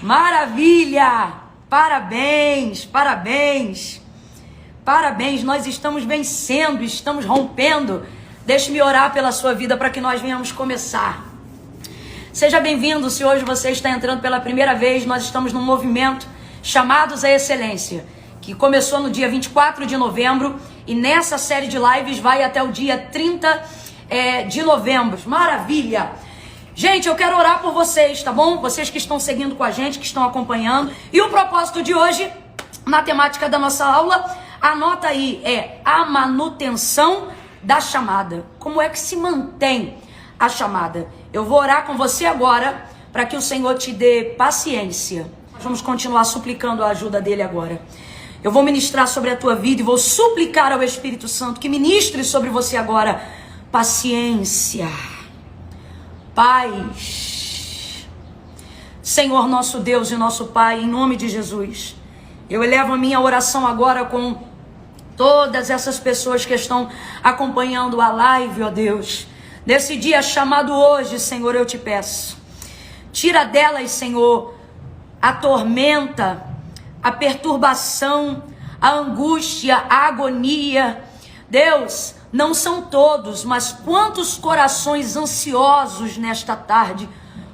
Maravilha! Parabéns, parabéns, parabéns. Nós estamos vencendo, estamos rompendo. Deixe-me orar pela sua vida para que nós venhamos começar. Seja bem-vindo. Se hoje você está entrando pela primeira vez, nós estamos num movimento Chamados à Excelência, que começou no dia 24 de novembro e nessa série de lives vai até o dia 30 de novembro. Maravilha! Gente, eu quero orar por vocês, tá bom? Vocês que estão seguindo com a gente, que estão acompanhando. E o propósito de hoje, na temática da nossa aula, anota aí, é a manutenção da chamada. Como é que se mantém a chamada? Eu vou orar com você agora para que o Senhor te dê paciência. Nós vamos continuar suplicando a ajuda dele agora. Eu vou ministrar sobre a tua vida e vou suplicar ao Espírito Santo que ministre sobre você agora paciência, paz. Senhor nosso Deus e nosso Pai, em nome de Jesus, eu elevo a minha oração agora com todas essas pessoas que estão acompanhando a live, ó Deus. Nesse dia chamado hoje, Senhor, eu te peço, tira delas, Senhor, a tormenta, a perturbação, a angústia, a agonia. Deus, não são todos, mas quantos corações ansiosos nesta tarde,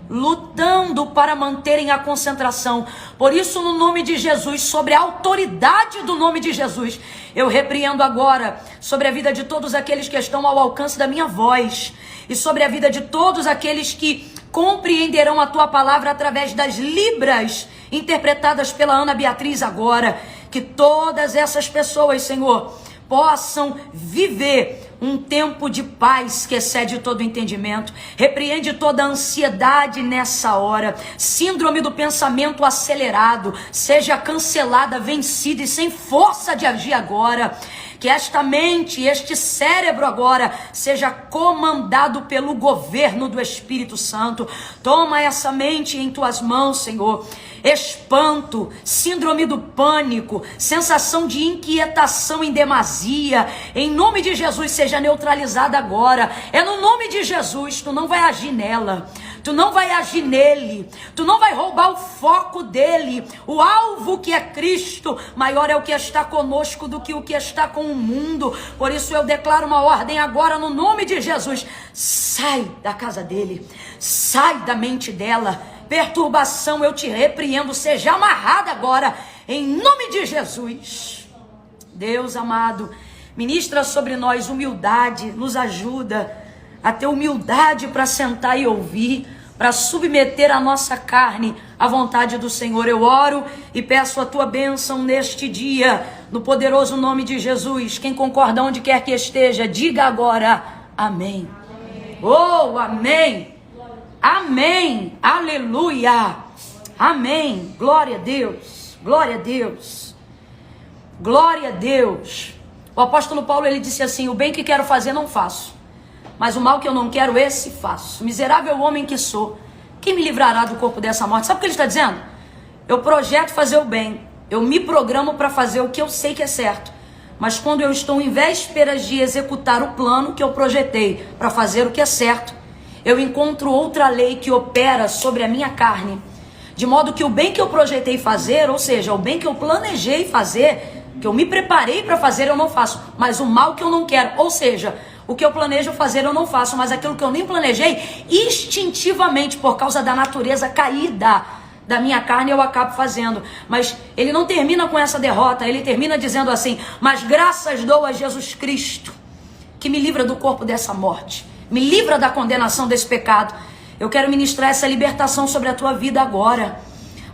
lutando para manterem a concentração. Por isso, no nome de Jesus, sobre a autoridade do nome de Jesus, eu repreendo agora sobre a vida de todos aqueles que estão ao alcance da minha voz e sobre a vida de todos aqueles que compreenderão a tua palavra através das libras interpretadas pela Ana Beatriz agora. Que todas essas pessoas, Senhor, possam viver um tempo de paz que excede todo entendimento. Repreende toda a ansiedade nessa hora. Síndrome do pensamento acelerado seja cancelada, vencida e sem força de agir agora. Que esta mente, este cérebro agora seja comandado pelo governo do Espírito Santo. Toma essa mente em tuas mãos, Senhor. Espanto, síndrome do pânico, sensação de inquietação em demasia, em nome de Jesus seja neutralizada agora. É no nome de Jesus, tu não vai agir nela, tu não vai agir nele, tu não vai roubar o foco dele. O alvo que é Cristo, maior é o que está conosco do que o que está com o mundo. Por isso eu declaro uma ordem agora no nome de Jesus. Sai da casa dele, sai da mente dela. Perturbação, eu te repreendo, seja amarrada agora, em nome de Jesus. Deus amado, ministra sobre nós humildade, nos ajuda a ter humildade para sentar e ouvir, para submeter a nossa carne à vontade do Senhor. Eu oro e peço a tua bênção neste dia, no poderoso nome de Jesus. Quem concorda onde quer que esteja, diga agora, amém. Amém. Oh, amém. Amém, aleluia, amém, glória a Deus, glória a Deus, glória a Deus. O apóstolo Paulo, ele disse assim: o bem que quero fazer não faço, mas o mal que eu não quero, esse faço. Miserável homem que sou, quem me livrará do corpo dessa morte? Sabe o que ele está dizendo? Eu projeto fazer o bem, eu me programo para fazer o que eu sei que é certo, mas quando eu estou em vésperas de executar o plano que eu projetei para fazer o que é certo, eu encontro outra lei que opera sobre a minha carne, de modo que o bem que eu projetei fazer, ou seja, o bem que eu planejei fazer, que eu me preparei para fazer, eu não faço, mas o mal que eu não quero, ou seja, o que eu planejo fazer eu não faço, mas aquilo que eu nem planejei, instintivamente, por causa da natureza caída da minha carne, eu acabo fazendo. Mas ele não termina com essa derrota, ele termina dizendo assim: mas graças dou a Jesus Cristo, que me livra do corpo dessa morte, me livra da condenação desse pecado. Eu quero ministrar essa libertação sobre a tua vida agora.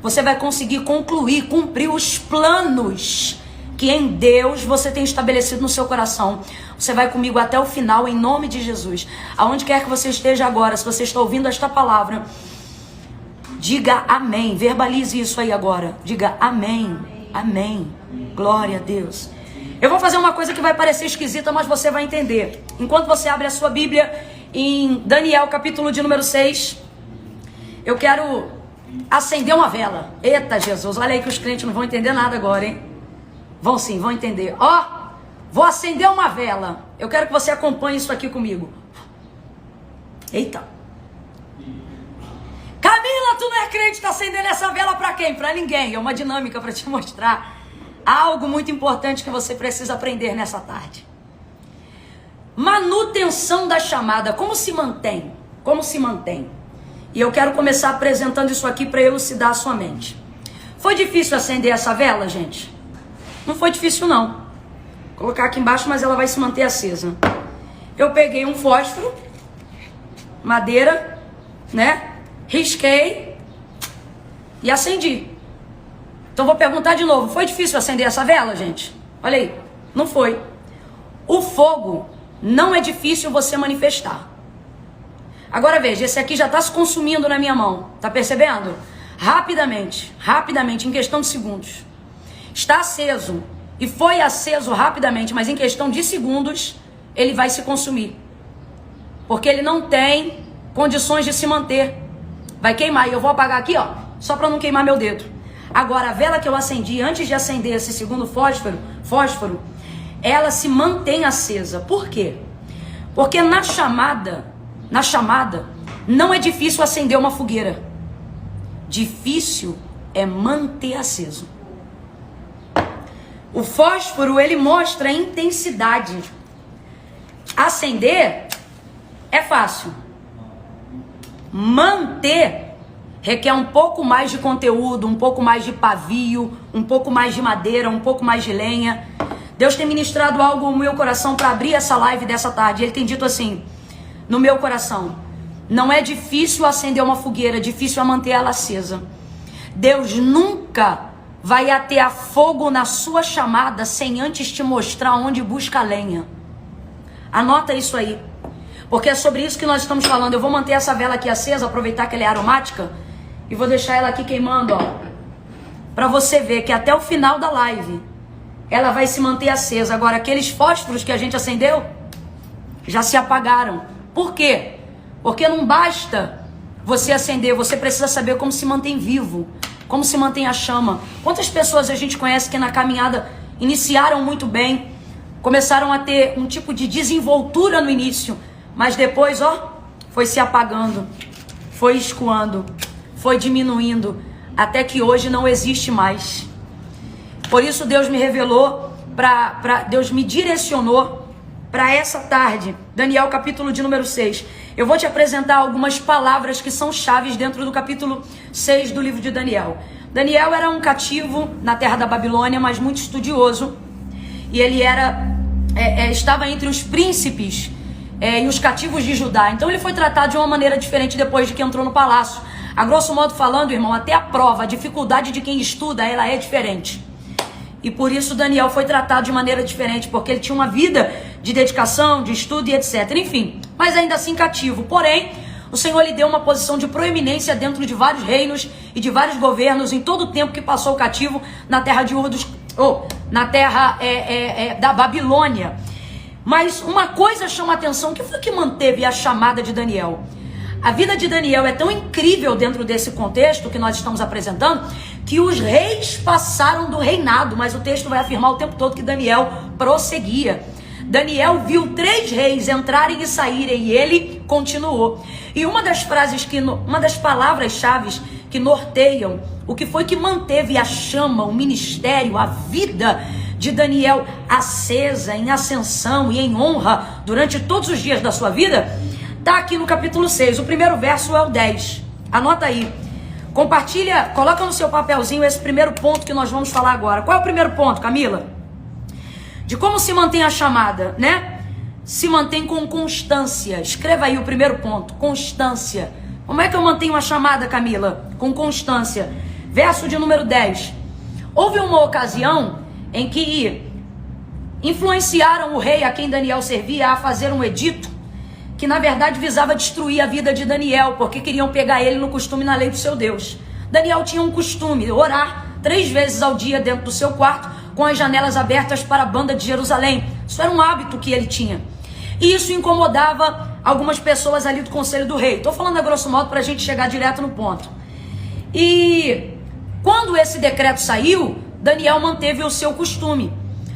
Você vai conseguir concluir, cumprir os planos que em Deus você tem estabelecido no seu coração. Você vai comigo até o final, em nome de Jesus. Aonde quer que você esteja agora, se você está ouvindo esta palavra, diga amém. Verbalize isso aí agora. Diga amém. Amém. Glória a Deus. Eu vou fazer uma coisa que vai parecer esquisita, mas você vai entender. Enquanto você abre a sua Bíblia em Daniel, capítulo de número 6, eu quero acender uma vela. Eita Jesus, olha aí que os crentes não vão entender nada agora, hein? Vão sim, vão entender. Ó, vou acender uma vela. Eu quero que você acompanhe isso aqui comigo. Eita. Caminho Camila, tu não é crente, tá acendendo essa vela pra quem? Pra ninguém. É uma dinâmica para te mostrar algo muito importante que você precisa aprender nessa tarde. Manutenção da chamada. Como se mantém? Como se mantém? E eu quero começar apresentando isso aqui para elucidar a sua mente. Foi difícil acender essa vela, gente? Não foi difícil, não. Vou colocar aqui embaixo, mas ela vai se manter acesa. Eu peguei um fósforo, madeira, né? Risquei e acendi. Então vou perguntar de novo. Foi difícil acender essa vela, gente? Olha aí. Não foi. O fogo não é difícil você manifestar. Agora veja, esse aqui já está se consumindo na minha mão. Tá percebendo? Rapidamente, em questão de segundos. Está aceso e foi aceso rapidamente, mas em questão de segundos ele vai se consumir. Porque ele não tem condições de se manter. Vai queimar. E eu vou apagar aqui, ó, só para não queimar meu dedo. Agora, a vela que eu acendi, antes de acender esse segundo fósforo, ela se mantém acesa. Por quê? Porque na chamada, não é difícil acender uma fogueira. Difícil é manter aceso. O fósforo, ele mostra a intensidade. Acender é fácil. Manter requer um pouco mais de conteúdo, um pouco mais de pavio, um pouco mais de madeira, um pouco mais de lenha. Deus tem ministrado algo no meu coração para abrir essa live dessa tarde. Ele tem dito assim, no meu coração: não é difícil acender uma fogueira, difícil é manter ela acesa. Deus nunca vai atear fogo na sua chamada sem antes te mostrar onde busca a lenha. Anota isso aí, porque é sobre isso que nós estamos falando. Eu vou manter essa vela aqui acesa, aproveitar que ela é aromática, e vou deixar ela aqui queimando, ó, para você ver que até o final da live ela vai se manter acesa. Agora, aqueles fósforos que a gente acendeu já se apagaram. Por quê? Porque não basta você acender, você precisa saber como se mantém vivo, como se mantém a chama. Quantas pessoas a gente conhece que na caminhada iniciaram muito bem, começaram a ter um tipo de desenvoltura no início, mas depois, ó, foi se apagando, foi escoando, foi diminuindo, até que hoje não existe mais. Por isso Deus me revelou, Deus me direcionou para essa tarde. Daniel, capítulo de número 6. Eu vou te apresentar algumas palavras que são chaves dentro do capítulo 6 do livro de Daniel. Daniel era um cativo na terra da Babilônia, mas muito estudioso. E ele estava entre os príncipes e os cativos de Judá. Então ele foi tratado de uma maneira diferente depois de que entrou no palácio. A grosso modo falando, irmão, até a prova, a dificuldade de quem estuda, ela é diferente. E por isso Daniel foi tratado de maneira diferente, porque ele tinha uma vida de dedicação, de estudo e etc. Enfim, mas ainda assim cativo. Porém, o Senhor lhe deu uma posição de proeminência dentro de vários reinos e de vários governos em todo o tempo que passou cativo na terra de na terra da Babilônia. Mas uma coisa chama a atenção, que foi que manteve a chamada de Daniel? A vida de Daniel é tão incrível dentro desse contexto que nós estamos apresentando, que os reis passaram do reinado, mas o texto vai afirmar o tempo todo que Daniel prosseguia. Daniel viu 3 reis entrarem e saírem e ele continuou. E uma das palavras-chave que norteiam o que foi que manteve a chama, o ministério, a vida de Daniel acesa, em ascensão e em honra durante todos os dias da sua vida, está aqui no capítulo 6. O primeiro verso é o 10. Anota aí. Compartilha, coloca no seu papelzinho esse primeiro ponto que nós vamos falar agora. Qual é o primeiro ponto, Camila? De como se mantém a chamada, né? Se mantém com constância. Escreva aí o primeiro ponto, constância. Como é que eu mantenho a chamada, Camila? Com constância. Verso de número 10. Houve uma ocasião em que influenciaram o rei a quem Daniel servia a fazer um edito que na verdade visava destruir a vida de Daniel, porque queriam pegar ele no costume e na lei do seu Deus. Daniel tinha um costume, orar 3 vezes ao dia dentro do seu quarto, com as janelas abertas para a banda de Jerusalém. Isso era um hábito que ele tinha. E isso incomodava algumas pessoas ali do conselho do rei. Estou falando a grosso modo para a gente chegar direto no ponto. E quando esse decreto saiu, Daniel manteve o seu costume.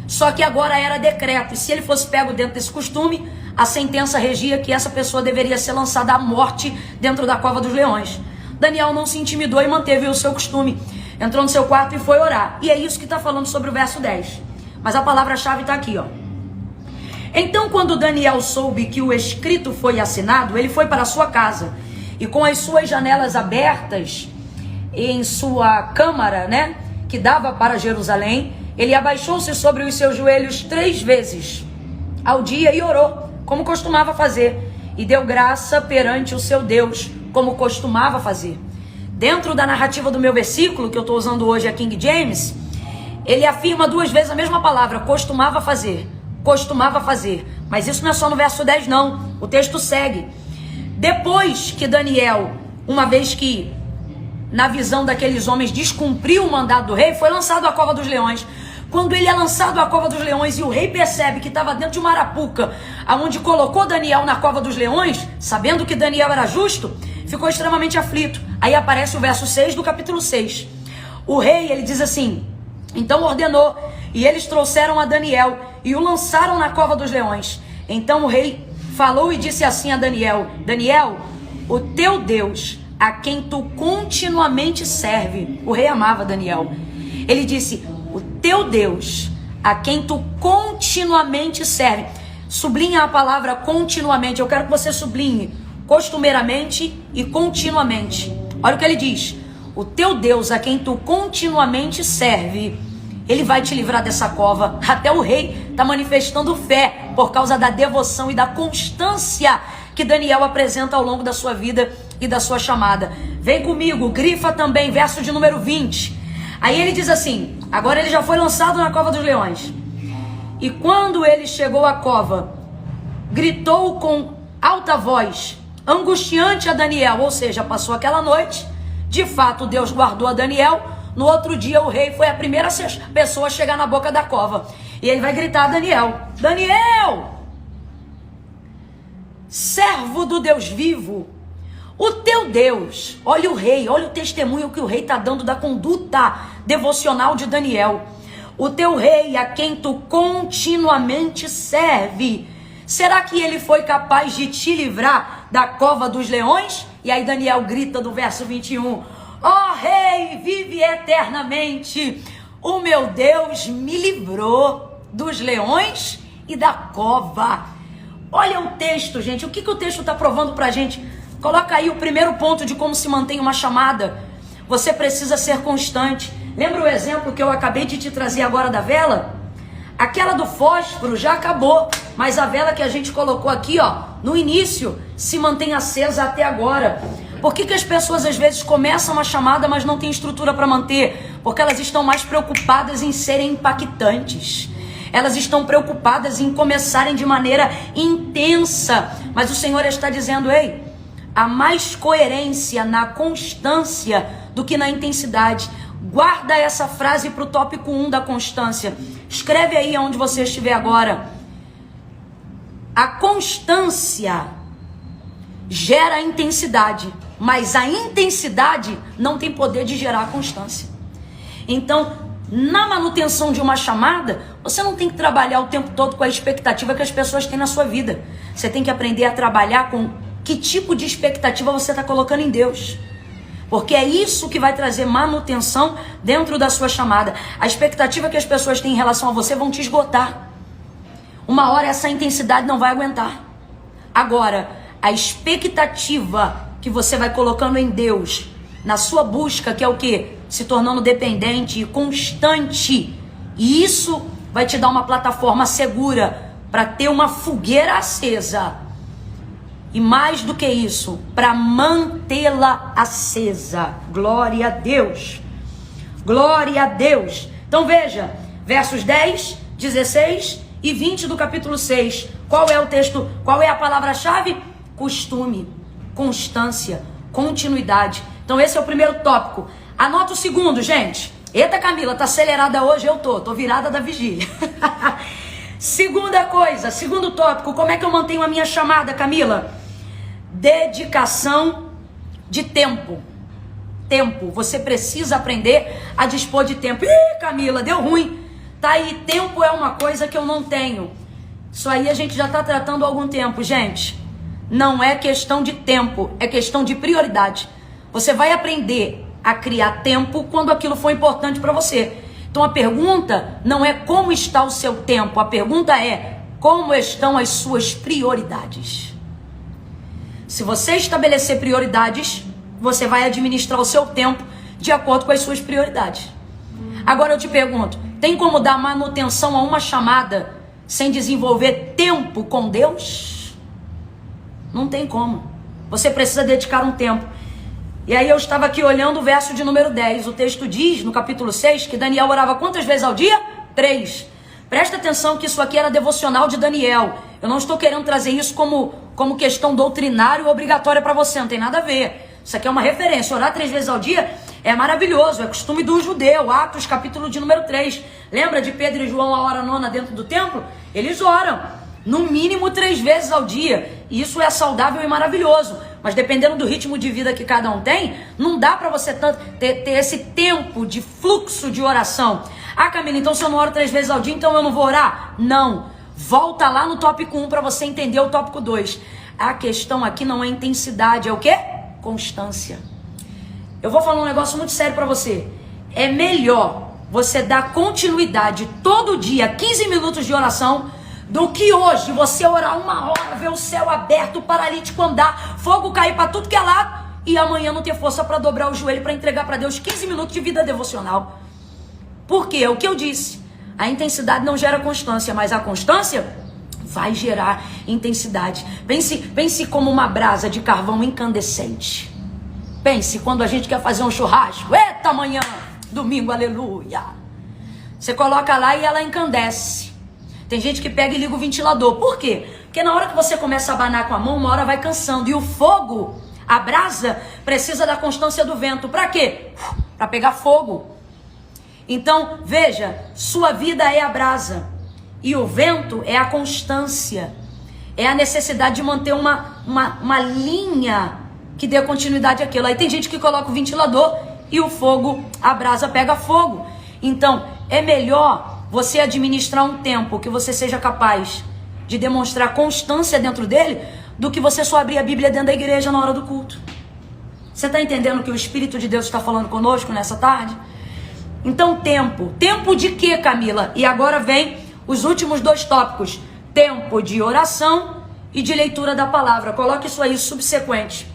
Só que agora era decreto. E se ele fosse pego dentro desse costume, a sentença regia que essa pessoa deveria ser lançada à morte dentro da cova dos leões. Daniel não se intimidou e manteve o seu costume. Entrou no seu quarto e foi orar. E é isso que está falando sobre o verso 10. Mas a palavra-chave está aqui, ó. Então, quando Daniel soube que o escrito foi assinado, ele foi para a sua casa. E com as suas janelas abertas em sua câmara, né, que dava para Jerusalém, ele abaixou-se sobre os seus joelhos 3 vezes ao dia e orou, como costumava fazer. E deu graça perante o seu Deus, como costumava fazer. Dentro da narrativa do meu versículo, que eu estou usando hoje, a King James, ele afirma 2 vezes a mesma palavra, costumava fazer. Costumava fazer. Mas isso não é só no verso 10 não, o texto segue. Depois que Daniel, uma vez que na visão daqueles homens descumpriu o mandado do rei, foi lançado à cova dos leões. Quando ele é lançado à cova dos leões e o rei percebe que estava dentro de uma arapuca, aonde colocou Daniel na cova dos leões, sabendo que Daniel era justo, ficou extremamente aflito. Aí aparece o verso 6 do capítulo 6. O rei, ele diz assim, então ordenou, e eles trouxeram a Daniel e o lançaram na cova dos leões. Então o rei falou e disse assim a Daniel, Daniel, o teu Deus, a quem tu continuamente serve. O rei amava Daniel. Ele disse, o teu Deus, a quem tu continuamente serve. Sublinha a palavra continuamente. Eu quero que você sublinhe costumeiramente e continuamente. Olha o que ele diz. O teu Deus, a quem tu continuamente serve, ele vai te livrar dessa cova. Até o rei está manifestando fé por causa da devoção e da constância que Daniel apresenta ao longo da sua vida e da sua chamada. Vem comigo, grifa também, verso de número 20. Aí ele diz assim, agora ele já foi lançado na cova dos leões. E quando ele chegou à cova, gritou com alta voz, angustiante a Daniel, ou seja, passou aquela noite, de fato Deus guardou a Daniel. No outro dia o rei foi a primeira pessoa a chegar na boca da cova. E ele vai gritar a Daniel, Daniel, servo do Deus vivo, o teu Deus, olha o rei, olha o testemunho que o rei está dando da conduta devocional de Daniel. O teu rei, a quem tu continuamente serve, será que ele foi capaz de te livrar da cova dos leões? E aí Daniel grita do verso 21, ó rei, vive eternamente, o meu Deus me livrou dos leões e da cova. Olha o texto, gente, o que o texto está provando pra gente? Coloca aí o primeiro ponto de como se mantém uma chamada. Você precisa ser constante. Lembra o exemplo que eu acabei de te trazer agora da vela? Aquela do fósforo já acabou, mas a vela que a gente colocou aqui, ó, no início, se mantém acesa até agora. Por que as pessoas às vezes começam uma chamada, mas não têm estrutura para manter? Porque elas estão mais preocupadas em serem impactantes. Elas estão preocupadas em começarem de maneira intensa. Mas o Senhor está dizendo, ei, há mais coerência na constância do que na intensidade. Guarda essa frase para o tópico 1 da constância. Escreve aí onde você estiver agora. A constância gera intensidade, mas a intensidade não tem poder de gerar constância. Então, na manutenção de uma chamada, você não tem que trabalhar o tempo todo com a expectativa que as pessoas têm na sua vida. Você tem que aprender a trabalhar com que tipo de expectativa você está colocando em Deus. Porque é isso que vai trazer manutenção dentro da sua chamada. A expectativa que as pessoas têm em relação a você vão te esgotar. Uma hora essa intensidade não vai aguentar. Agora, a expectativa que você vai colocando em Deus, na sua busca, que é o quê? Se tornando dependente e constante. E isso vai te dar uma plataforma segura para ter uma fogueira acesa. E mais do que isso, para mantê-la acesa. Glória a Deus. Glória a Deus. Então veja, versos 10, 16 e 20 do capítulo 6. Qual é o texto? Qual é a palavra-chave? Costume, constância, continuidade. Então esse é o primeiro tópico. Anota o segundo, gente. Eita, Camila, tá acelerada hoje? Eu tô virada da vigília. Segunda coisa, segundo tópico, como é que eu mantenho a minha chamada, Camila? Dedicação de tempo. Tempo, você precisa aprender a dispor de tempo. Ih, Camila, deu ruim. Tá aí, tempo é uma coisa que eu não tenho. Isso aí a gente já tá tratando há algum tempo, gente. Não é questão de tempo, é questão de prioridade. Você vai aprender a criar tempo quando aquilo for importante para você. Então a pergunta não é como está o seu tempo, a pergunta é como estão as suas prioridades. Se você estabelecer prioridades, você vai administrar o seu tempo de acordo com as suas prioridades. Agora eu te pergunto, tem como dar manutenção a uma chamada sem desenvolver tempo com Deus? Não tem como. Você precisa dedicar um tempo. E aí eu estava aqui olhando o verso de número 10. O texto diz, no capítulo 6, que Daniel orava quantas vezes ao dia? 3. Presta atenção que isso aqui era devocional de Daniel. Eu não estou querendo trazer isso como questão doutrinária ou obrigatória para você. Não tem nada a ver. Isso aqui é uma referência. Orar 3 vezes ao dia é maravilhoso. É costume do judeu. Atos, capítulo de número 3. Lembra de Pedro e João a hora nona dentro do templo? Eles oram. No mínimo 3 vezes ao dia. E isso é saudável e maravilhoso. Mas dependendo do ritmo de vida que cada um tem, não dá para você ter esse tempo de fluxo de oração. Ah, Camila, então se eu não oro 3 vezes ao dia, então eu não vou orar? Não. Volta lá no tópico 1 para você entender o tópico 2. A questão aqui não é intensidade, é o quê? Constância. Eu vou falar um negócio muito sério para você. É melhor você dar continuidade todo dia, 15 minutos de oração, do que hoje você orar 1 hora, ver o céu aberto, o paralítico andar, fogo cair para tudo que é lado, e amanhã não ter força para dobrar o joelho, para entregar para Deus 15 minutos de vida devocional. Por quê? É o que eu disse. A intensidade não gera constância, mas a constância vai gerar intensidade. Pense como uma brasa de carvão incandescente. Pense quando a gente quer fazer um churrasco. Eita, amanhã, domingo, aleluia. Você coloca lá e ela encandece. Tem gente que pega e liga o ventilador. Por quê? Porque na hora que você começa a abanar com a mão, uma hora vai cansando. E o fogo, a brasa, precisa da constância do vento. Para quê? Para pegar fogo. Então, veja, sua vida é a brasa. E o vento é a constância. É a necessidade de manter uma linha que dê continuidade àquilo. Aí tem gente que coloca o ventilador e o fogo, a brasa pega fogo. Então, é melhor você administrar um tempo que você seja capaz de demonstrar constância dentro dele, do que você só abrir a Bíblia dentro da igreja na hora do culto. Você está entendendo que o Espírito de Deus está falando conosco nessa tarde? Então, tempo. Tempo de quê, Camila? E agora vem os últimos 2 tópicos. Tempo de oração e de leitura da palavra. Coloque isso aí subsequente,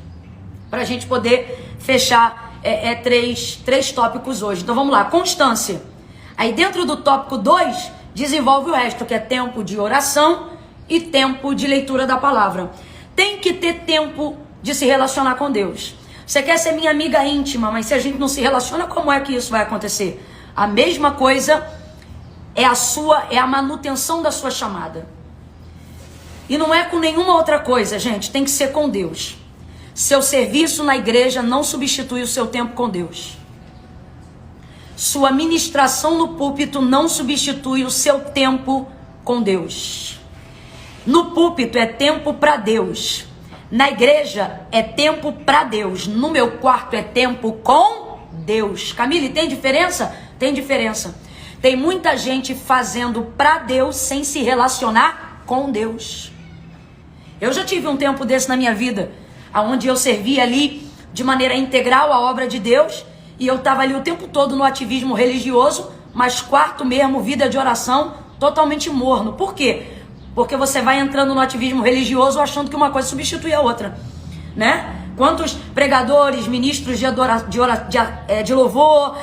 para a gente poder fechar 3 tópicos hoje. Então vamos lá, constância. Aí dentro do tópico 2, desenvolve o resto, que é tempo de oração e tempo de leitura da palavra. Tem que ter tempo de se relacionar com Deus. Você quer ser minha amiga íntima, mas se a gente não se relaciona, como é que isso vai acontecer? A mesma coisa é a manutenção da sua chamada. E não é com nenhuma outra coisa, gente, tem que ser com Deus. Seu serviço na igreja não substitui o seu tempo com Deus. Sua ministração no púlpito não substitui o seu tempo com Deus. No púlpito é tempo para Deus. Na igreja é tempo para Deus. No meu quarto é tempo com Deus. Camille, tem diferença? Tem diferença. Tem muita gente fazendo para Deus sem se relacionar com Deus. Eu já tive um tempo desse na minha vida, onde eu servia ali de maneira integral a obra de Deus, e eu estava ali o tempo todo no ativismo religioso, mas quarto mesmo, vida de oração, totalmente morno. Por quê? Porque você vai entrando no ativismo religioso achando que uma coisa substitui a outra, né? Quantos pregadores, ministros de louvor,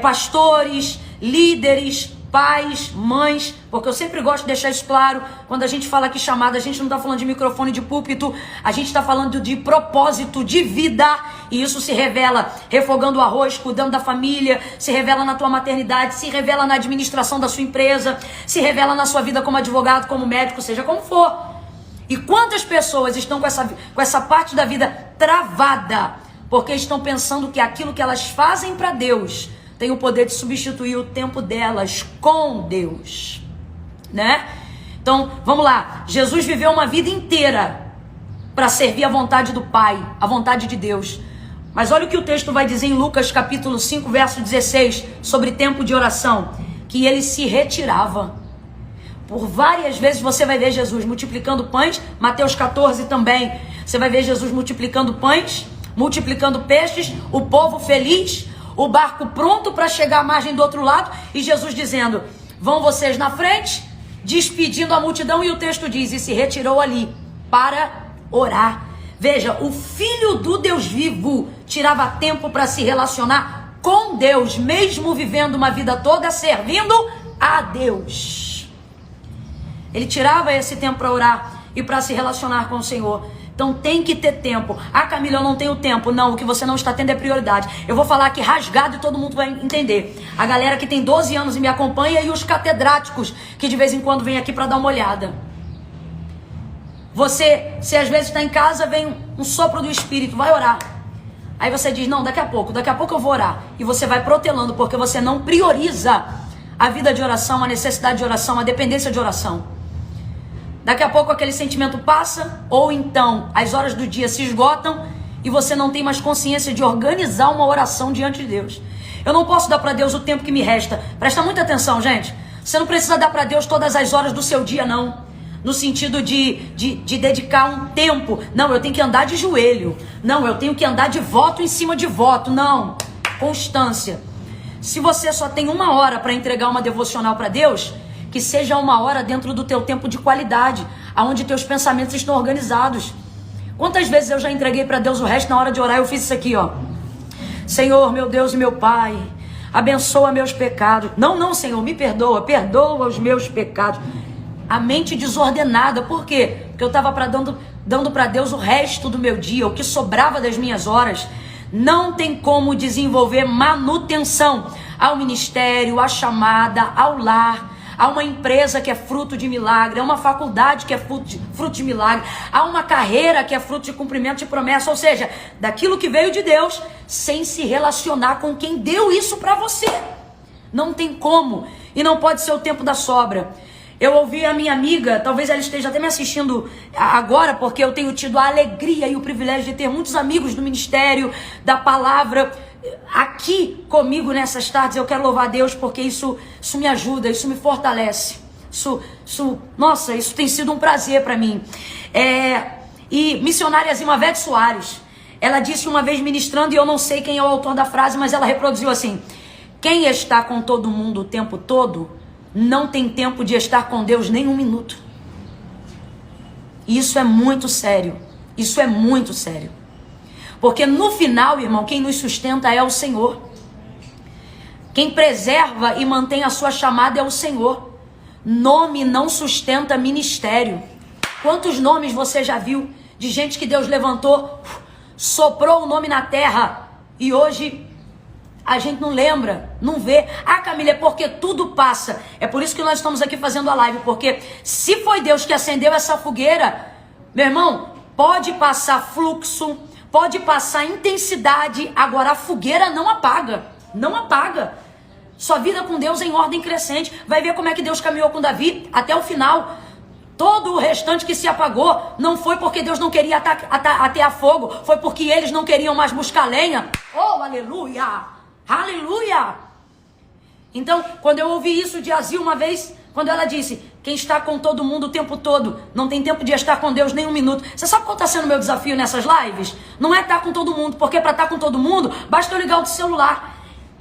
pastores, líderes, pais, mães, porque eu sempre gosto de deixar isso claro, quando a gente fala aqui chamada, a gente não está falando de microfone de púlpito, a gente está falando de propósito de vida, e isso se revela refogando o arroz, cuidando da família, se revela na tua maternidade, se revela na administração da sua empresa, se revela na sua vida como advogado, como médico, seja como for. E quantas pessoas estão com essa parte da vida travada, porque estão pensando que aquilo que elas fazem para Deus tem o poder de substituir o tempo delas com Deus, né? Então, vamos lá. Jesus viveu uma vida inteira para servir a vontade do Pai, a vontade de Deus. Mas olha o que o texto vai dizer em Lucas capítulo 5, verso 16, sobre tempo de oração, que ele se retirava. Por várias vezes você vai ver Jesus multiplicando pães, Mateus 14 também. Você vai ver Jesus multiplicando pães, multiplicando peixes, o povo feliz, o barco pronto para chegar à margem do outro lado, e Jesus dizendo: vão vocês na frente, despedindo a multidão, e o texto diz: e se retirou ali para orar. Veja, o Filho do Deus vivo tirava tempo para se relacionar com Deus, mesmo vivendo uma vida toda servindo a Deus. Ele tirava esse tempo para orar e para se relacionar com o Senhor. Então tem que ter tempo. Ah, Camila, eu não tenho tempo. Não, o que você não está tendo é prioridade. Eu vou falar aqui rasgado e todo mundo vai entender. A galera que tem 12 anos e me acompanha, e os catedráticos que de vez em quando vem aqui para dar uma olhada. Você, se às vezes está em casa, vem um sopro do Espírito, vai orar. Aí você diz: não, daqui a pouco eu vou orar. E você vai protelando, porque você não prioriza a vida de oração, a necessidade de oração, a dependência de oração. Daqui a pouco aquele sentimento passa, ou então as horas do dia se esgotam e você não tem mais consciência de organizar uma oração diante de Deus. Eu não posso dar para Deus o tempo que me resta. Presta muita atenção, gente. Você não precisa dar para Deus todas as horas do seu dia, não. No sentido de dedicar um tempo. Não, eu tenho que andar de joelho. Não, eu tenho que andar de voto em cima de voto. Não. Constância. Se você só tem 1 hora para entregar uma devocional para Deus, que seja 1 hora dentro do teu tempo de qualidade, aonde teus pensamentos estão organizados. Quantas vezes eu já entreguei para Deus o resto na hora de orar? Eu fiz isso aqui, ó. Senhor, meu Deus e meu Pai, abençoa meus pecados. Não, Senhor, me perdoa os meus pecados. A mente desordenada. Por quê? Porque eu estava dando para Deus o resto do meu dia, o que sobrava das minhas horas. Não tem como desenvolver manutenção ao ministério, à chamada, ao lar. Há uma empresa que é fruto de milagre, há uma faculdade que é fruto de milagre, há uma carreira que é fruto de cumprimento de promessa, ou seja, daquilo que veio de Deus, sem se relacionar com quem deu isso para você. Não tem como, e não pode ser o tempo da sobra. Eu ouvi a minha amiga, talvez ela esteja até me assistindo agora, porque eu tenho tido a alegria e o privilégio de ter muitos amigos do ministério, da palavra, aqui comigo nessas tardes. Eu quero louvar a Deus porque isso me ajuda, isso me fortalece. Nossa, isso tem sido um prazer para mim. E missionária Zimavete Soares, ela disse uma vez ministrando, e eu não sei quem é o autor da frase, mas ela reproduziu assim: quem está com todo mundo o tempo todo, não tem tempo de estar com Deus nem 1 minuto. Isso é muito sério. Isso é muito sério. Porque no final, irmão, quem nos sustenta é o Senhor. Quem preserva e mantém a sua chamada é o Senhor. Nome não sustenta ministério. Quantos nomes você já viu de gente que Deus levantou, soprou o nome na terra, e hoje a gente não lembra, não vê. Ah, Camila, é porque tudo passa. É por isso que nós estamos aqui fazendo a live, porque se foi Deus que acendeu essa fogueira, meu irmão, pode passar fluxo, pode passar intensidade, agora a fogueira não apaga. Não apaga. Sua vida com Deus é em ordem crescente. Vai ver como é que Deus caminhou com Davi até o final. Todo o restante que se apagou não foi porque Deus não queria atear fogo, foi porque eles não queriam mais buscar lenha. Oh, aleluia! Aleluia! Então, quando eu ouvi isso de Azil uma vez, quando ela disse: quem está com todo mundo o tempo todo, não tem tempo de estar com Deus nem 1 minuto. Você sabe qual está sendo o meu desafio nessas lives? Não é estar com todo mundo, porque para estar com todo mundo, basta eu ligar o celular.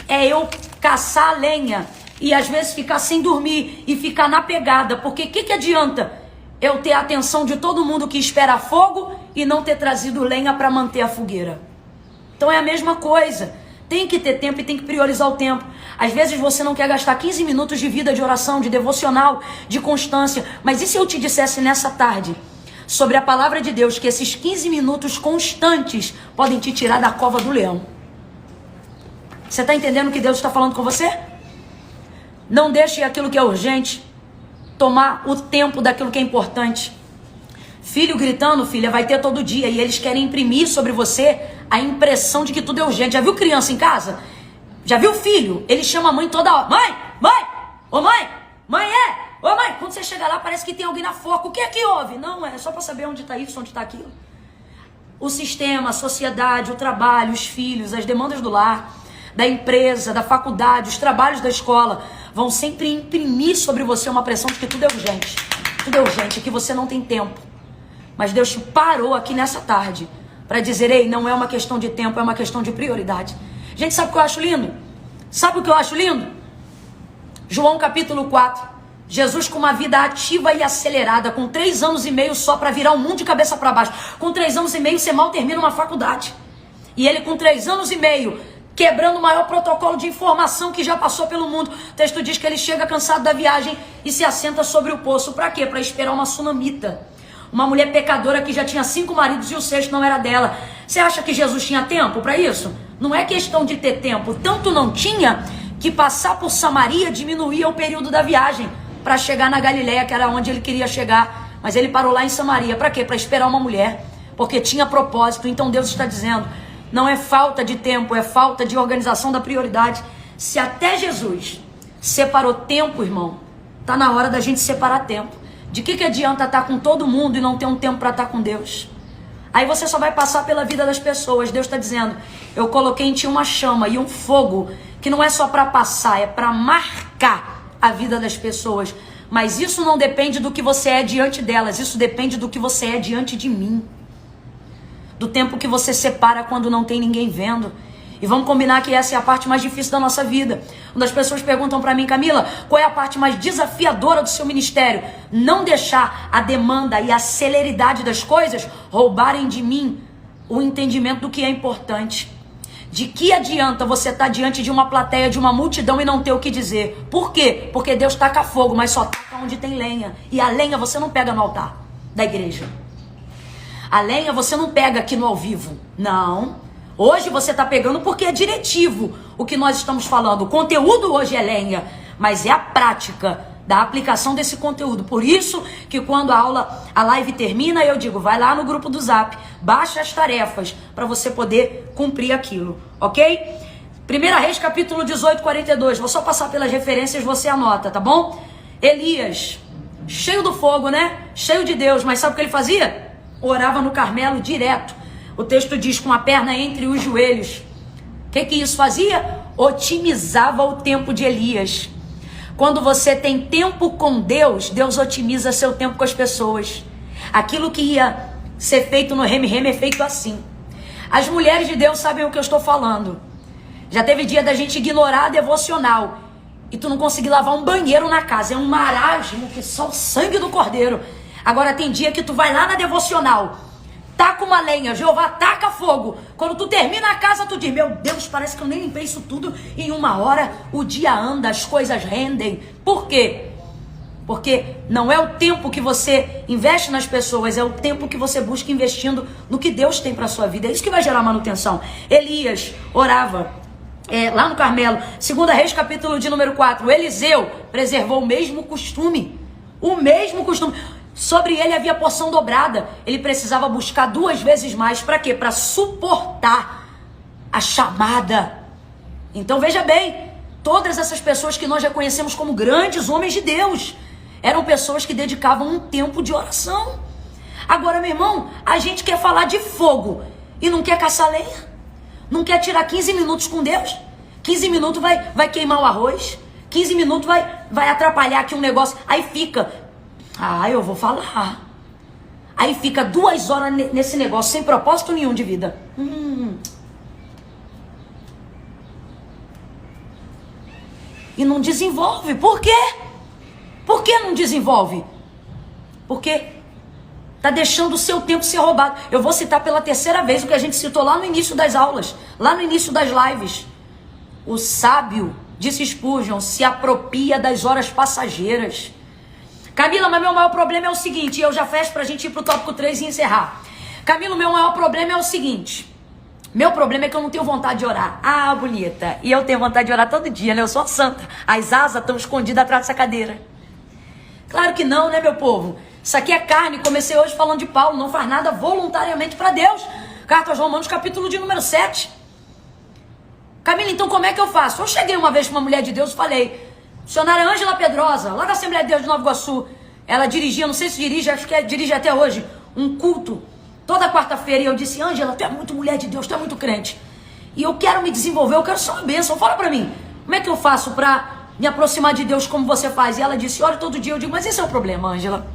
É eu caçar a lenha e às vezes ficar sem dormir e ficar na pegada. Porque o que adianta eu ter a atenção de todo mundo que espera fogo e não ter trazido lenha para manter a fogueira? Então é a mesma coisa. Tem que ter tempo e tem que priorizar o tempo. Às vezes você não quer gastar 15 minutos de vida de oração, de devocional, de constância. Mas e se eu te dissesse nessa tarde, sobre a palavra de Deus, que esses 15 minutos constantes podem te tirar da cova do leão? Você está entendendo o que Deus está falando com você? Não deixe aquilo que é urgente tomar o tempo daquilo que é importante. Filho gritando, filha, vai ter todo dia. E eles querem imprimir sobre você a impressão de que tudo é urgente. Já viu criança em casa? Já viu filho? Ele chama a mãe toda hora. Mãe! Mãe! Ô mãe! Mãe é! Ô mãe! Quando você chega lá, parece que tem alguém na foca. O que é que houve? Não, é só para saber onde está isso, onde está aquilo. O sistema, a sociedade, o trabalho, os filhos, as demandas do lar, da empresa, da faculdade, os trabalhos da escola, vão sempre imprimir sobre você uma pressão de que tudo é urgente. Tudo é urgente, que você não tem tempo. Mas Deus te parou aqui nessa tarde para dizer, ei, não é uma questão de tempo, é uma questão de prioridade. Gente, sabe o que eu acho lindo? Sabe o que eu acho lindo? João capítulo 4. Jesus com uma vida ativa e acelerada, com 3 anos e meio só para virar o mundo de cabeça para baixo. Com 3 anos e meio você mal termina uma faculdade. E ele com 3 anos e meio, quebrando o maior protocolo de informação que já passou pelo mundo. O texto diz que ele chega cansado da viagem e se assenta sobre o poço. Para quê? Para esperar uma sunamita. Uma mulher pecadora que já tinha 5 maridos e o 6º não era dela. Você acha que Jesus tinha tempo para isso? Não é questão de ter tempo. Tanto não tinha que passar por Samaria diminuía o período da viagem para chegar na Galileia, que era onde ele queria chegar. Mas ele parou lá em Samaria. Para quê? Para esperar uma mulher. Porque tinha propósito. Então Deus está dizendo, não é falta de tempo, é falta de organização da prioridade. Se até Jesus separou tempo, irmão, tá na hora da gente separar tempo. De que adianta estar com todo mundo e não ter um tempo para estar com Deus? Aí você só vai passar pela vida das pessoas. Deus está dizendo, eu coloquei em ti uma chama e um fogo, que não é só para passar, é para marcar a vida das pessoas. Mas isso não depende do que você é diante delas, isso depende do que você é diante de mim. Do tempo que você separa quando não tem ninguém vendo. E vamos combinar que essa é a parte mais difícil da nossa vida. Quando as pessoas perguntam para mim, Camila, qual é a parte mais desafiadora do seu ministério? Não deixar a demanda e a celeridade das coisas roubarem de mim o entendimento do que é importante. De que adianta você estar diante de uma plateia, de uma multidão e não ter o que dizer? Por quê? Porque Deus taca fogo, mas só taca onde tem lenha. E a lenha você não pega no altar da igreja. A lenha você não pega aqui no ao vivo. Não. Hoje você está pegando porque é diretivo o que nós estamos falando. O conteúdo hoje é lenha, mas é a prática da aplicação desse conteúdo. Por isso que quando a live termina, eu digo, vai lá no grupo do Zap, baixa as tarefas para você poder cumprir aquilo, ok? 1 Reis capítulo 18, 42. Vou só passar pelas referências, você anota, tá bom? Elias, cheio do fogo, né? Cheio de Deus, mas sabe o que ele fazia? Orava no Carmelo direto. O texto diz, com a perna entre os joelhos. O que isso fazia? Otimizava o tempo de Elias. Quando você tem tempo com Deus, Deus otimiza seu tempo com as pessoas. Aquilo que ia ser feito no reme-reme é feito assim. As mulheres de Deus sabem o que eu estou falando. Já teve dia da gente ignorar a devocional e tu não conseguir lavar um banheiro na casa. É um marasmo que só o sangue do cordeiro. Agora tem dia que tu vai lá na devocional, taca uma lenha, Jeová taca fogo. Quando tu termina a casa, tu diz, meu Deus, parece que eu nem limpei isso tudo em 1 hora. O dia anda, as coisas rendem. Por quê? Porque não é o tempo que você investe nas pessoas, é o tempo que você busca investindo no que Deus tem para sua vida. É isso que vai gerar manutenção. Elias orava lá no Carmelo. 2 Reis capítulo de número 4. Eliseu preservou o mesmo costume. O mesmo costume. Sobre ele havia porção dobrada. Ele precisava buscar 2 vezes mais. Para quê? Para suportar a chamada. Então veja bem, todas essas pessoas que nós já conhecemos como grandes homens de Deus, eram pessoas que dedicavam um tempo de oração. Agora, meu irmão, a gente quer falar de fogo e não quer caçar lenha. Não quer tirar 15 minutos com Deus. 15 minutos vai queimar o arroz. 15 minutos vai atrapalhar aqui um negócio. Aí fica... eu vou falar. Aí fica 2 horas nesse negócio sem propósito nenhum de vida. E não desenvolve. Por quê? Por que não desenvolve? Porque tá deixando o seu tempo ser roubado. Eu vou citar pela 3ª vez o que a gente citou lá no início das aulas, lá no início das lives. O sábio, disse Spurgeon, se apropria das horas passageiras. Camila, mas meu maior problema é o seguinte, eu já fecho pra gente ir pro tópico 3 e encerrar. Camila, meu maior problema é o seguinte, meu problema é que eu não tenho vontade de orar. Ah, bonita, e eu tenho vontade de orar todo dia, né? Eu sou santa. As asas estão escondidas atrás dessa cadeira. Claro que não, né, meu povo? Isso aqui é carne, comecei hoje falando de Paulo, não faz nada voluntariamente para Deus. Carta aos Romanos, capítulo de número 7. Camila, então como é que eu faço? Eu cheguei uma vez com uma mulher de Deus e falei, missionária Ângela Pedrosa, lá da Assembleia de Deus de Nova Iguaçu, ela dirigia, não sei se dirige, acho que dirige até hoje, um culto, toda quarta-feira, e eu disse, Ângela, tu é muito mulher de Deus, tu é muito crente, e eu quero me desenvolver, eu quero ser uma bênção, fala pra mim, como é que eu faço pra me aproximar de Deus como você faz? E ela disse, ora todo dia. Eu digo, mas esse é o problema, Ângela,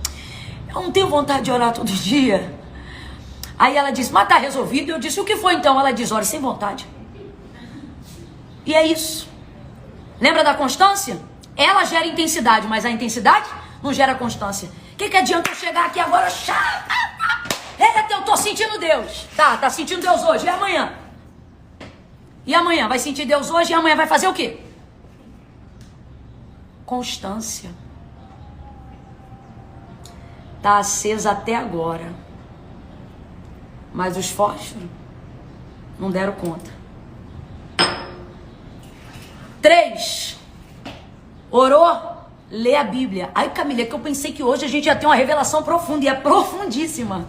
eu não tenho vontade de orar todo dia, Aí ela disse, mas tá resolvido. Eu disse, o que foi então? Ela diz, ore sem vontade. E é isso. Lembra da constância? Ela gera intensidade, mas a intensidade não gera constância. O que adianta eu chegar aqui agora? Eita, eu tô sentindo Deus. Tá sentindo Deus hoje. E amanhã? E amanhã? Vai sentir Deus hoje e amanhã vai fazer o quê? Constância. Tá acesa até agora. Mas os fósforos não deram conta. 3. Orou? Lê a Bíblia. Ai, Camila, é que eu pensei que hoje a gente ia ter uma revelação profunda. E é profundíssima.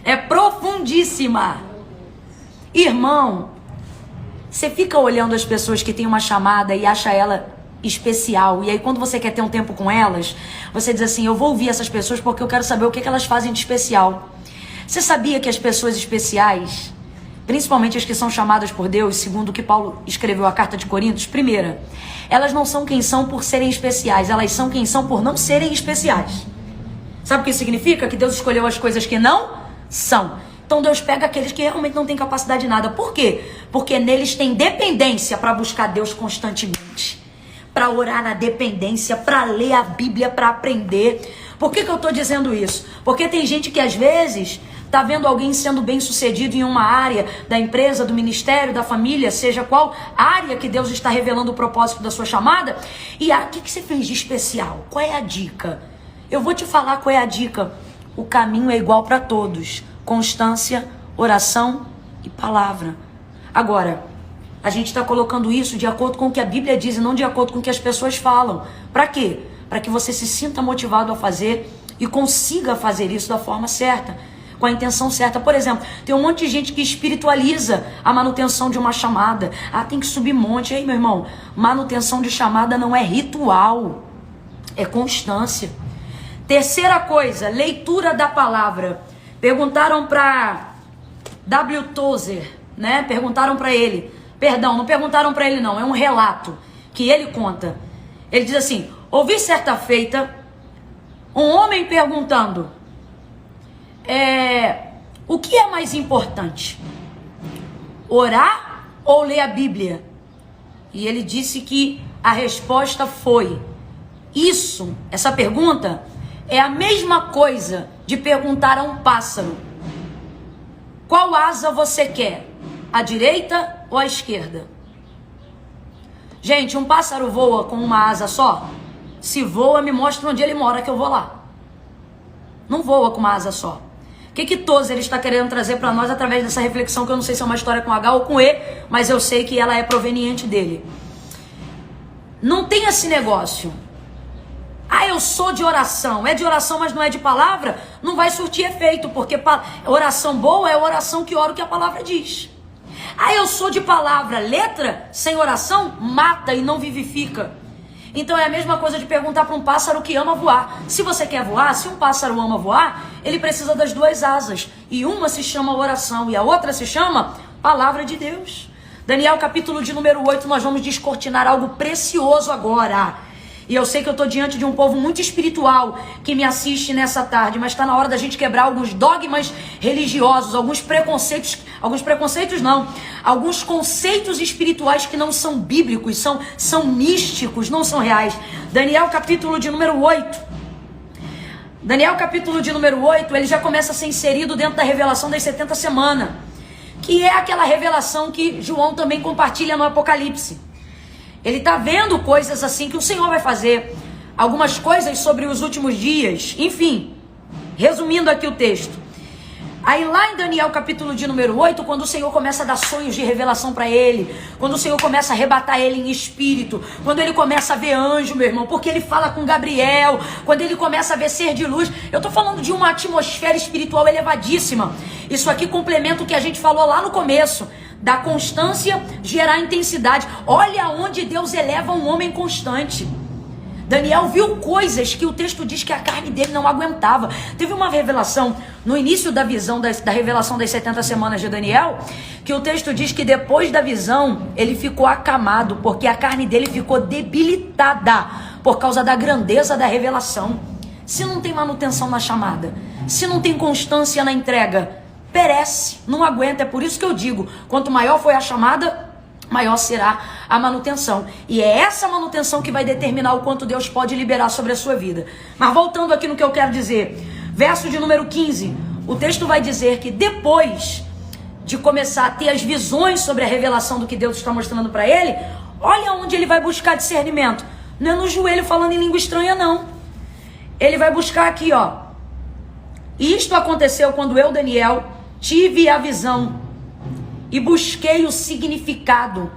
É profundíssima. Irmão, você fica olhando as pessoas que têm uma chamada e acha ela especial. E aí quando você quer ter um tempo com elas, você diz assim, eu vou ouvir essas pessoas porque eu quero saber o que elas fazem de especial. Você sabia que as pessoas especiais, principalmente as que são chamadas por Deus, segundo o que Paulo escreveu a carta de Coríntios, primeira, elas não são quem são por serem especiais, elas são quem são por não serem especiais. Sabe o que isso significa? Que Deus escolheu as coisas que não são. Então Deus pega aqueles que realmente não têm capacidade de nada. Por quê? Porque neles tem dependência para buscar Deus constantemente. Para orar na dependência, para ler a Bíblia, para aprender. Por que eu estou dizendo isso? Porque tem gente que às vezes está vendo alguém sendo bem sucedido em uma área da empresa, do ministério, da família, seja qual área que Deus está revelando o propósito da sua chamada. E o que você fez de especial? Qual é a dica? Eu vou te falar qual é a dica. O caminho é igual para todos. Constância, oração e palavra. Agora, a gente está colocando isso de acordo com o que a Bíblia diz e não de acordo com o que as pessoas falam. Para quê? Para que você se sinta motivado a fazer e consiga fazer isso da forma certa, com a intenção certa. Por exemplo, tem um monte de gente que espiritualiza a manutenção de uma chamada. Tem que subir monte. Aí, meu irmão, manutenção de chamada não é ritual, é constância. Terceira coisa, leitura da palavra. Perguntaram para W. Tozer, né? Perguntaram para ele. Perdão, não perguntaram para ele não, é um relato que ele conta. Ele diz assim, ouvi certa feita um homem perguntando, o que é mais importante? Orar ou ler a Bíblia? E ele disse que a resposta foi, essa pergunta é a mesma coisa de perguntar a um pássaro, qual asa você quer? A direita ou a esquerda? Gente, um pássaro voa com uma asa só? Se voa, me mostra onde ele mora que eu vou lá. Não voa com uma asa só. O que Tozer está querendo trazer para nós através dessa reflexão, que eu não sei se é uma história com H ou com E, mas eu sei que ela é proveniente dele. Não tem esse negócio. Eu sou de oração. É de oração, mas não é de palavra? Não vai surtir efeito, porque oração boa é oração que ora o que a palavra diz. Eu sou de palavra. Letra sem oração mata e não vivifica. Então é a mesma coisa de perguntar para um pássaro que ama voar. Se você quer voar, se um pássaro ama voar, ele precisa das duas asas. E uma se chama oração e a outra se chama palavra de Deus. Daniel capítulo de número 8, nós vamos descortinar algo precioso agora. E eu sei que eu estou diante de um povo muito espiritual que me assiste nessa tarde, mas está na hora da gente quebrar alguns dogmas religiosos, alguns conceitos espirituais que não são bíblicos, são místicos, não são reais. Daniel capítulo de número 8. Daniel capítulo de número 8, ele já começa a ser inserido dentro da revelação das 70 semanas, que é aquela revelação que João também compartilha no Apocalipse. Ele está vendo coisas assim que o Senhor vai fazer, algumas coisas sobre os últimos dias, enfim, resumindo aqui o texto. Aí lá em Daniel capítulo de número 8, quando o Senhor começa a dar sonhos de revelação para ele, quando o Senhor começa a arrebatar ele em espírito, quando ele começa a ver anjo, meu irmão, porque ele fala com Gabriel, quando ele começa a ver ser de luz, eu tô falando de uma atmosfera espiritual elevadíssima. Isso aqui complementa o que a gente falou lá no começo, da constância gerar intensidade. Olha onde Deus eleva um homem constante. Daniel viu coisas que o texto diz que a carne dele não aguentava. Teve uma revelação no início da visão, da revelação das 70 semanas de Daniel, que o texto diz que depois da visão ele ficou acamado, porque a carne dele ficou debilitada por causa da grandeza da revelação. Se não tem manutenção na chamada, se não tem constância na entrega, perece, não aguenta. É por isso que eu digo, quanto maior foi a chamada, maior será a manutenção. E é essa manutenção que vai determinar o quanto Deus pode liberar sobre a sua vida. Mas voltando aqui no que eu quero dizer, verso de número 15, o texto vai dizer que depois de começar a ter as visões sobre a revelação do que Deus está mostrando para ele, olha onde ele vai buscar discernimento. Não é no joelho falando em língua estranha, não. Ele vai buscar aqui, ó. Isto aconteceu quando eu, Daniel, tive a visão e busquei o significado.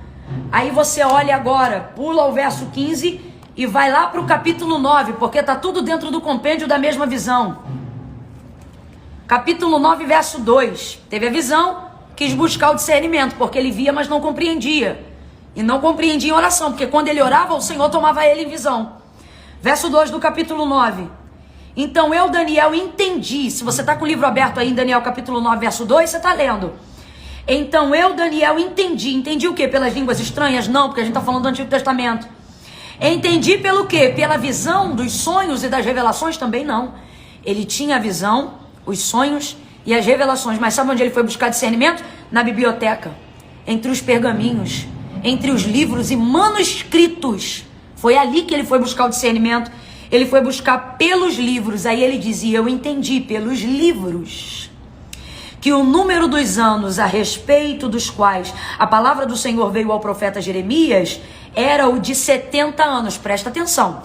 Aí você olha agora, pula o verso 15 e vai lá para o capítulo 9, porque tá tudo dentro do compêndio da mesma visão. Capítulo 9, verso 2. Teve a visão, quis buscar o discernimento, porque ele via, mas não compreendia. E não compreendia em oração, porque quando ele orava, o Senhor tomava ele em visão. Verso 2 do capítulo 9. Então eu, Daniel, entendi. Se você está com o livro aberto aí em Daniel capítulo 9, verso 2, você está lendo. Então eu, Daniel, entendi. Entendi o quê? Pelas línguas estranhas? Não, porque a gente está falando do Antigo Testamento. Entendi pelo quê? Pela visão dos sonhos e das revelações? Também não. Ele tinha a visão, os sonhos e as revelações. Mas sabe onde ele foi buscar discernimento? Na biblioteca. Entre os pergaminhos, entre os livros e manuscritos. Foi ali que ele foi buscar o discernimento. Ele foi buscar pelos livros. Aí ele dizia, eu entendi pelos livros que o número dos anos a respeito dos quais a palavra do Senhor veio ao profeta Jeremias era o de 70 anos. Presta atenção.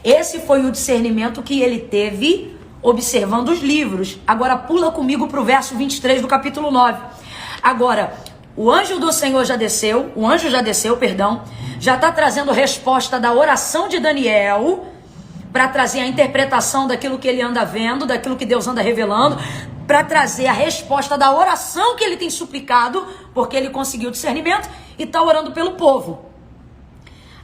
Esse foi o discernimento que ele teve observando os livros. Agora pula comigo para o verso 23 do capítulo 9. Agora, o anjo do Senhor já desceu, já está trazendo resposta da oração de Daniel, para trazer a interpretação daquilo que ele anda vendo, daquilo que Deus anda revelando, para trazer a resposta da oração que ele tem suplicado, porque ele conseguiu discernimento e está orando pelo povo.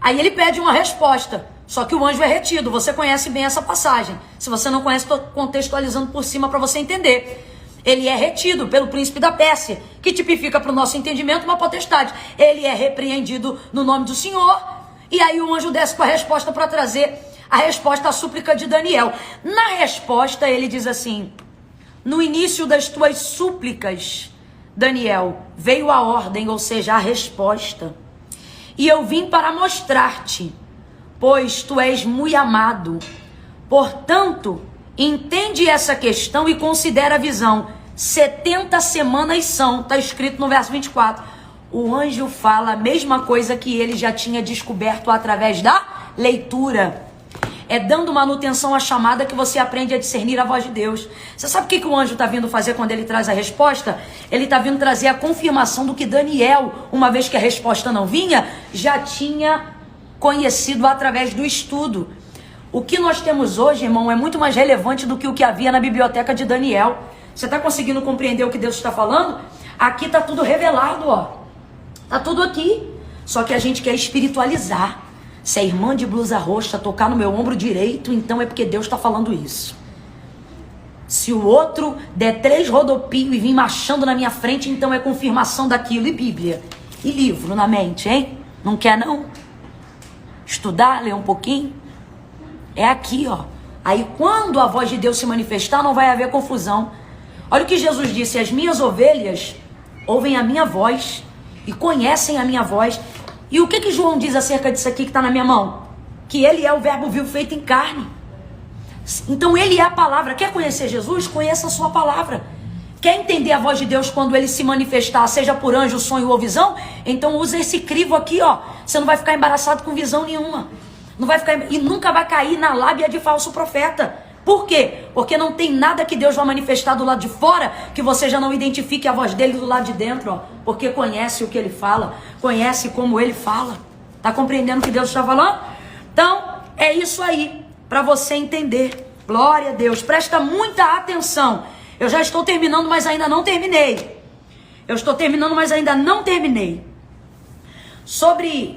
Aí ele pede uma resposta, só que o anjo é retido. Você conhece bem essa passagem. Se você não conhece, estou contextualizando por cima para você entender. Ele é retido pelo príncipe da Pérsia, que tipifica para o nosso entendimento uma potestade. Ele é repreendido no nome do Senhor, e aí o anjo desce com a resposta para trazer a resposta à súplica de Daniel. Na resposta ele diz assim, no início das tuas súplicas, Daniel, veio a ordem, ou seja, a resposta. E eu vim para mostrar-te, pois tu és muito amado. Portanto, entende essa questão e considera a visão. 70 semanas são, está escrito no verso 24. O anjo fala a mesma coisa que ele já tinha descoberto através da leitura. É dando manutenção à chamada que você aprende a discernir a voz de Deus. Você sabe o que o anjo está vindo fazer quando ele traz a resposta? Ele está vindo trazer a confirmação do que Daniel, uma vez que a resposta não vinha, já tinha conhecido através do estudo. O que nós temos hoje, irmão, é muito mais relevante do que o que havia na biblioteca de Daniel. Você está conseguindo compreender o que Deus está falando? Aqui está tudo revelado, ó. Está tudo aqui. Só que a gente quer espiritualizar. Se a irmã de blusa roxa tocar no meu ombro direito, então é porque Deus está falando isso. Se o outro der 3 rodopios e vir marchando na minha frente, então é confirmação daquilo. E Bíblia? E livro na mente, hein? Não quer não? Estudar, ler um pouquinho? É aqui, ó. Aí quando a voz de Deus se manifestar, não vai haver confusão. Olha o que Jesus disse, as minhas ovelhas ouvem a minha voz e conhecem a minha voz. E o que João diz acerca disso aqui que está na minha mão? Que ele é o verbo vivo feito em carne. Então ele é a palavra. Quer conhecer Jesus? Conheça a sua palavra. Quer entender a voz de Deus quando ele se manifestar, seja por anjo, sonho ou visão? Então usa esse crivo aqui, ó. Você não vai ficar embaraçado com visão nenhuma. Não vai ficar, e nunca vai cair na lábia de falso profeta. Por quê? Porque não tem nada que Deus vai manifestar do lado de fora que você já não identifique a voz dele do lado de dentro, ó. Porque conhece o que ele fala, conhece como ele fala. Tá compreendendo o que Deus está falando? Então, é isso aí, para você entender. Glória a Deus. Presta muita atenção. Eu já estou terminando, mas ainda não terminei. Eu estou terminando, mas ainda não terminei. Sobre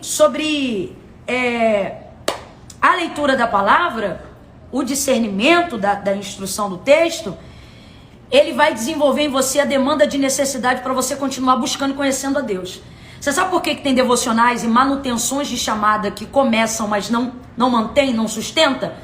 a leitura da palavra, o discernimento da instrução do texto, ele vai desenvolver em você a demanda de necessidade para você continuar buscando e conhecendo a Deus. Você sabe por que tem devocionais e manutenções de chamada que começam, mas não mantém, não sustenta?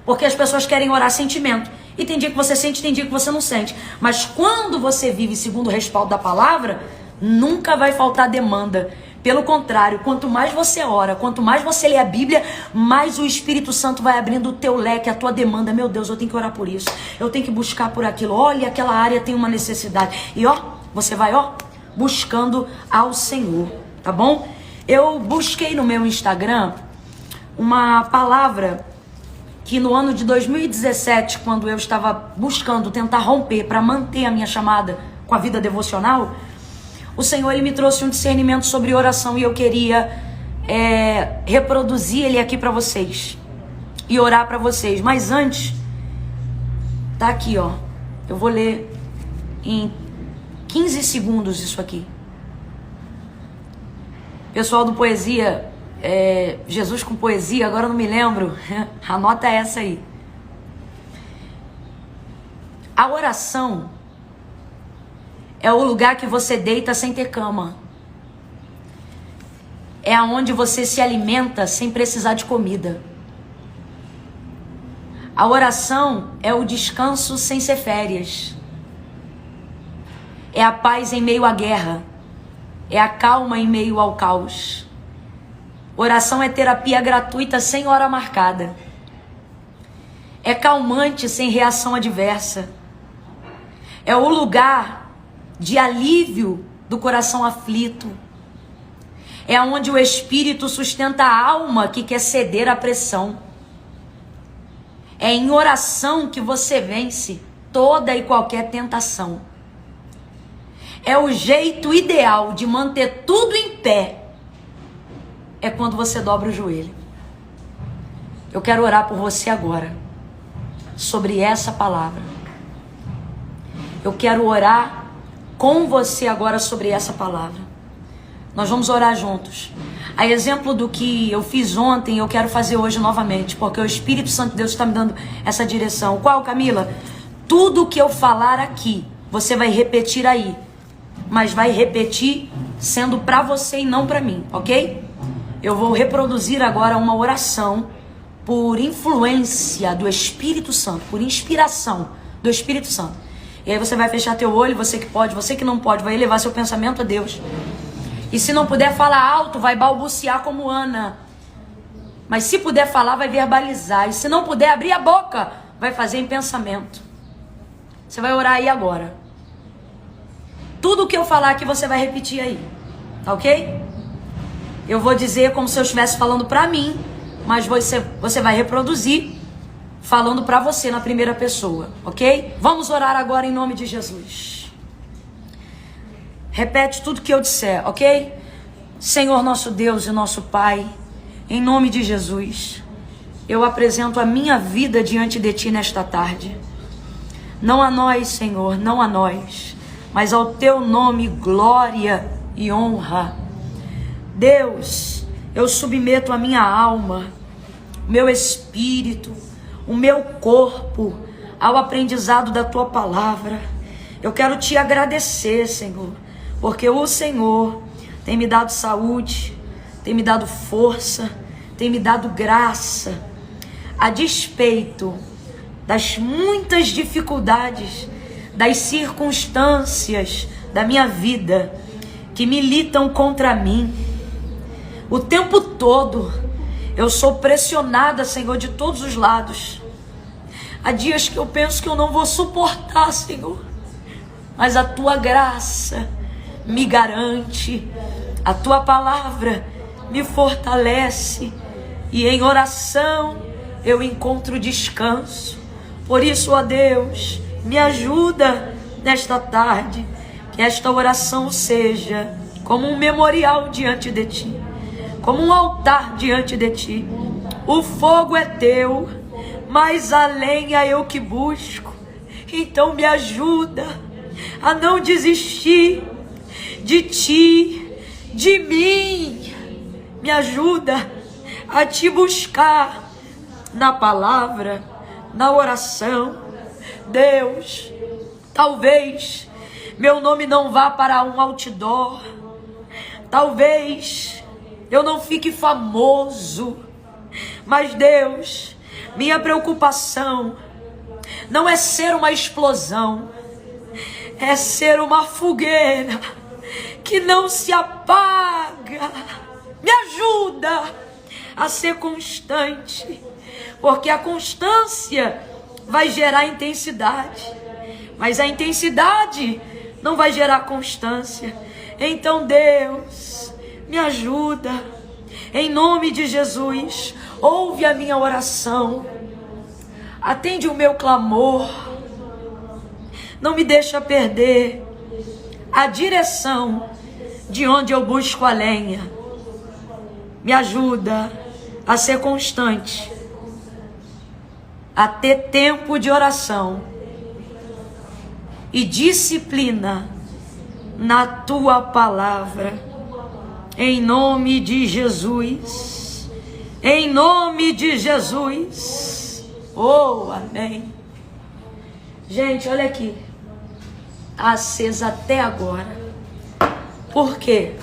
Porque as pessoas querem orar sentimento. E tem dia que você sente, tem dia que você não sente. Mas quando você vive segundo o respaldo da palavra, nunca vai faltar demanda. Pelo contrário, quanto mais você ora, quanto mais você lê a Bíblia, mais o Espírito Santo vai abrindo o teu leque, a tua demanda. Meu Deus, eu tenho que orar por isso, eu tenho que buscar por aquilo. Olha, aquela área tem uma necessidade. E ó, você vai buscando ao Senhor, tá bom? Eu busquei no meu Instagram uma palavra que no ano de 2017, quando eu estava buscando tentar romper para manter a minha chamada com a vida devocional, o Senhor, Ele me trouxe um discernimento sobre oração e eu queria reproduzir ele aqui para vocês e orar para vocês. Mas antes, tá aqui, ó. Eu vou ler em 15 segundos isso aqui. Pessoal do Poesia, Jesus com Poesia, agora eu não me lembro. Anota essa aí. A oração é o lugar que você deita sem ter cama. É aonde você se alimenta sem precisar de comida. A oração é o descanso sem ser férias. É a paz em meio à guerra. É a calma em meio ao caos. Oração é terapia gratuita sem hora marcada. É calmante sem reação adversa. É o lugar de alívio do coração aflito. É onde o Espírito sustenta a alma que quer ceder à pressão. É em oração que você vence toda e qualquer tentação. É o jeito ideal de manter tudo em pé. É quando você dobra o joelho. Eu quero orar por você agora, sobre essa palavra. Eu quero orar com você agora sobre essa palavra. Nós vamos orar juntos. A exemplo do que eu fiz ontem, eu quero fazer hoje novamente, porque o Espírito Santo de Deus está me dando essa direção. Qual, Camila? Tudo que eu falar aqui, você vai repetir aí, mas vai repetir sendo para você e não para mim, ok? Eu vou reproduzir agora uma oração por influência do Espírito Santo, por inspiração do Espírito Santo. E aí você vai fechar teu olho, você que pode, você que não pode, vai elevar seu pensamento a Deus. E se não puder falar alto, vai balbuciar como Ana. Mas se puder falar, vai verbalizar. E se não puder abrir a boca, vai fazer em pensamento. Você vai orar aí agora. Tudo que eu falar aqui, você vai repetir aí. Tá ok? Eu vou dizer como se eu estivesse falando pra mim, mas você vai reproduzir falando pra você na primeira pessoa, ok? Vamos orar agora em nome de Jesus. Repete tudo que eu disser, ok? Senhor nosso Deus e nosso Pai, em nome de Jesus, eu apresento a minha vida diante de Ti nesta tarde. Não a nós, Senhor, não a nós, mas ao Teu nome, glória e honra. Deus, eu submeto a minha alma, o meu espírito, o meu corpo ao aprendizado da Tua palavra. Eu quero Te agradecer, Senhor, porque o Senhor tem me dado saúde, tem me dado força, tem me dado graça, a despeito das muitas dificuldades, das circunstâncias da minha vida que militam contra mim. O tempo todo eu sou pressionada, Senhor, de todos os lados. Há dias que eu penso que eu não vou suportar, Senhor, mas a Tua graça me garante, a Tua palavra me fortalece, e em oração eu encontro descanso. Por isso, ó Deus, me ajuda nesta tarde, que esta oração seja como um memorial diante de Ti, como um altar diante de Ti. O fogo é Teu, mas a lenha eu que busco. Então me ajuda a não desistir de Ti, de mim. Me ajuda a Te buscar na palavra, na oração. Deus, talvez meu nome não vá para um outdoor, talvez eu não fique famoso, mas Deus, minha preocupação não é ser uma explosão, é ser uma fogueira que não se apaga. Me ajuda a ser constante, porque a constância vai gerar intensidade, mas a intensidade não vai gerar constância. Então, Deus, me ajuda, em nome de Jesus. Ouve a minha oração, atende o meu clamor, não me deixa perder a direção de onde eu busco a lenha. Me ajuda a ser constante, a ter tempo de oração e disciplina na tua palavra, em nome de Jesus, em nome de Jesus. Oh, amém. Gente, olha aqui, tá acesa até agora. Por quê?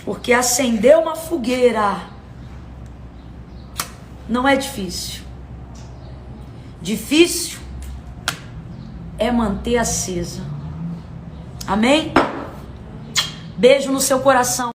Porque acender uma fogueira não é difícil. Difícil é manter acesa. Amém? Beijo no seu coração.